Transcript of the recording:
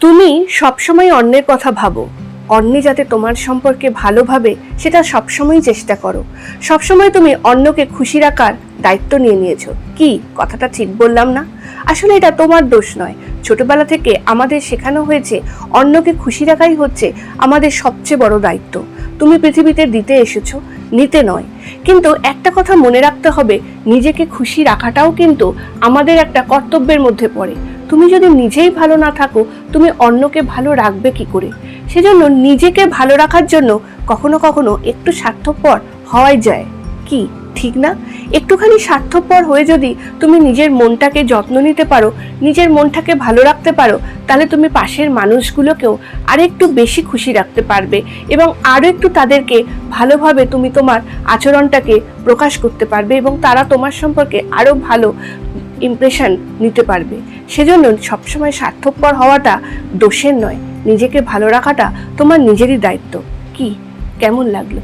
তুমি সবসময় অন্যের কথা ভাবো, অন্যে যাতে তোমার সম্পর্কে ভালো ভাবে সেটা সবসময় চেষ্টা করো। সবসময় তুমি অন্যকে খুশি রাখার দায়িত্ব নিয়ে নিয়েছো। কি কথাটা ঠিক বললাম না? আসলে এটা তোমার দোষ নয়। ছোটবেলা থেকে আমাদের শেখানো হয়েছে অন্যকে খুশি রাখাই হচ্ছে আমাদের সবচেয়ে বড় দায়িত্ব। তুমি পৃথিবীতে দিতে এসেছো, নিতে নয়। কিন্তু একটা কথা মনে রাখতে হবে, নিজেকে খুশি রাখাটাও কিন্তু আমাদের একটা কর্তব্যের মধ্যে পড়ে। তুমি যদি নিজেই ভালো না থাকো, তুমি অন্যকে ভালো রাখবে কি করে? সেজন্য নিজেকে ভালো রাখার জন্য কখনো কখনো একটু স্বার্থপর হওয়াই যায়। কি ঠিক না? একটুখানি স্বার্থপর হয়ে যদি তুমি নিজের মনটাকে যত্ন নিতে পারো, নিজের মনটাকে ভালো রাখতে পারো, তাহলে তুমি পাশের মানুষগুলোকেও আরেকটু বেশি খুশি রাখতে পারবে এবং আরো একটু তাদেরকে ভালোভাবে তুমি তোমার আচরণটাকে প্রকাশ করতে পারবে এবং তারা তোমার সম্পর্কে আরো ভালো ইমপ্রেশন নিতে পারবে। সেজন্য সবসময় স্বার্থপর হওয়াটা দোষের নয়, নিজেকে ভালো রাখাটা তোমার নিজেরই দায়িত্ব। কি কেমন লাগলো?